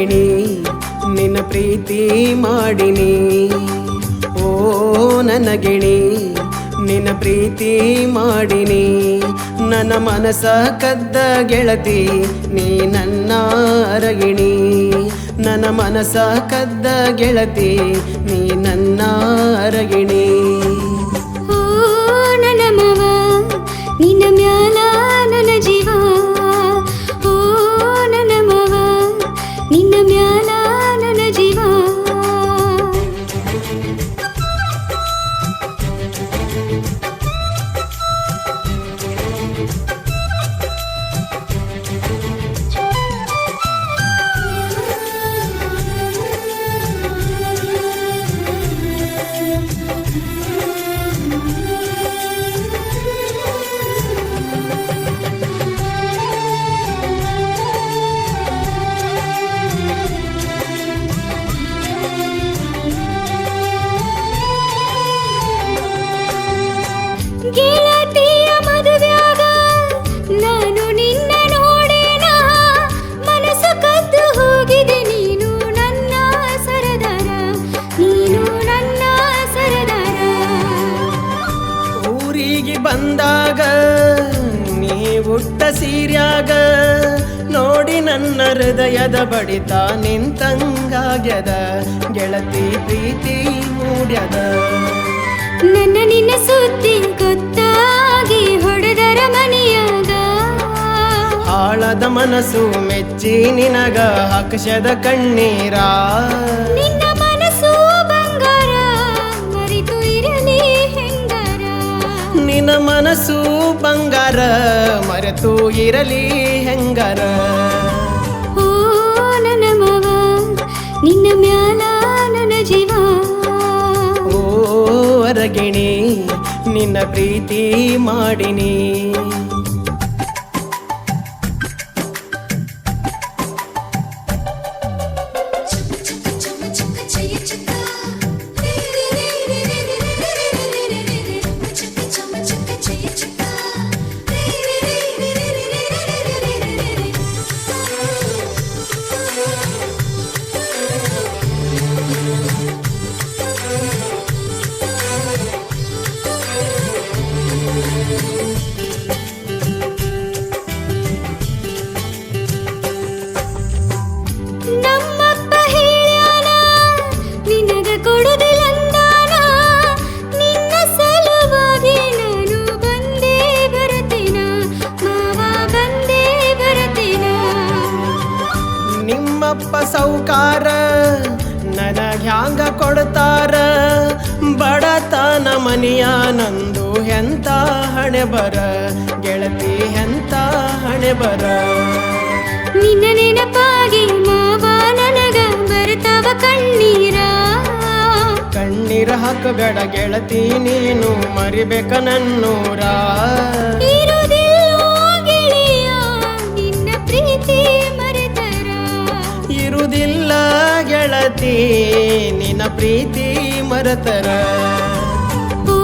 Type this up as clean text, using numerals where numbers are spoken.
ಗಿಣಿ ನಿನ್ನ ಪ್ರೀತಿ ಮಾಡಿನಿ. ಓ ನನ್ನ ಗಿಣಿ ನಿನ್ನ ಪ್ರೀತಿ ಮಾಡಿನಿ. ನನ್ನ ಮನಸ ಕದ್ದ ಗೆಳತಿ ನೀ ನನ್ನ ಅರಗಿಣಿ. ನನ್ನ ಮನಸ ಕದ್ದ ಗೆಳತಿ ನೀ ನನ್ನ ಅರಗಿಣಿ. ಓ ನನ್ನ ಮಾವ ನಿನ್ನ ಮ್ಯಾಲ ನನ್ನ ಜೀವ. ಓ ನನ್ನ ಮಾವ ನಿನ್ನ ಮ್ಯಾಲ ನನ್ನ ಜೀವ. ಗೆಳತಿಯ ಮದುವ್ಯಾಗ ನಾನು ನಿನ್ನ ನೋಡೇನ. ಮನಸ್ಸು ಕದ್ದು ಹೋಗಿದೆ ನೀನು ನನ್ನ ಸರದಾರ. ನೀನು ನನ್ನ ಸರದಾರ. ಊರಿಗೆ ಬಂದಾಗ ನೀ ಉಟ್ಟ ಸೀರ್ಯಾಗ ನೋಡಿ ನನ್ನ ಹೃದಯದ ಬಡಿತ ನಿಂತಂಗಾಗ್ಯದ. ಗೆಳತಿ ಪ್ರೀತಿ ಮೂಡ್ಯದ. ನನ್ನ ನಿನ್ನ ಸುದ್ದಿ ಗೊತ್ತಾಗಿ ಹೊಡೆದರ ಮನೆಯಾಗ. ಹಾಳದ ಮನಸ್ಸು ಮೆಚ್ಚಿ ನಿನಗ ಹಾಕಸದ ಕಣ್ಣೀರ. ನಿನ್ನ ಮನಸ್ಸು ಬಂಗಾರ ಮರೆತು ಇರಲಿ ಹೆಂಗಾರ. ನಿನ್ನ ಮನಸ್ಸು ಬಂಗಾರ ಮರೆತು ಇರಲಿ ಹೆಂಗಾರ. ಓ ನನ್ನ ಮಾವ ನಿನ್ನ ಮ್ಯಾಲ ನನ್ನ ಜೀವ. ಓ ಅರಗಿಣಿ ನಿನ್ನ ಪ್ರೀತಿ ಮಾಡಿನಿ. ನಮ್ಮಪ್ಪ ಹೇಳ್ಯಾನ ನಿನಗ ಕೊಡುದಿಲ್ಲಂದಾನ. ನಿನ್ನ ಸಲುವಾಗಿ ನಾನು ಬಂದೇ ಬರತೇನ ಮಾವ ಬಂದೇ ಬರತೇನ. ನಿಮ್ಮಪ್ಪ ಸೌಕಾರ ನನಗ್ಯಾಂಗ ಕೊಡ್ತಾರ. ಬಡತನ ಮನಿಯ ನಂದು ಎಂತ ಹಣೆ ಬರ. ಗೆಳತಿ ಎಂತ ಹಣೆ ಬರ. ನಿನ್ನ ನೆನಪಾಗಿ ಮಾವ ನನಗ ಬರ್ತಾವ ಕಣ್ಣೀರ. ಕಣ್ಣೀರ ಹಾಕಬೇಡ ಗೆಳತಿ ನೀನು ಮರಿಬೇಕ ನನ್ನೂರ. ಇರುವುದಿಲ್ಲೋ ಗೆಳೆಯ ನಿನ್ನ ಪ್ರೀತಿ ಮರೆತರ. ಇರುವುದಿಲ್ಲ ಗೆಳತಿ ನಿನ್ನ ಪ್ರೀತಿ ಮರೆತರ. ಓ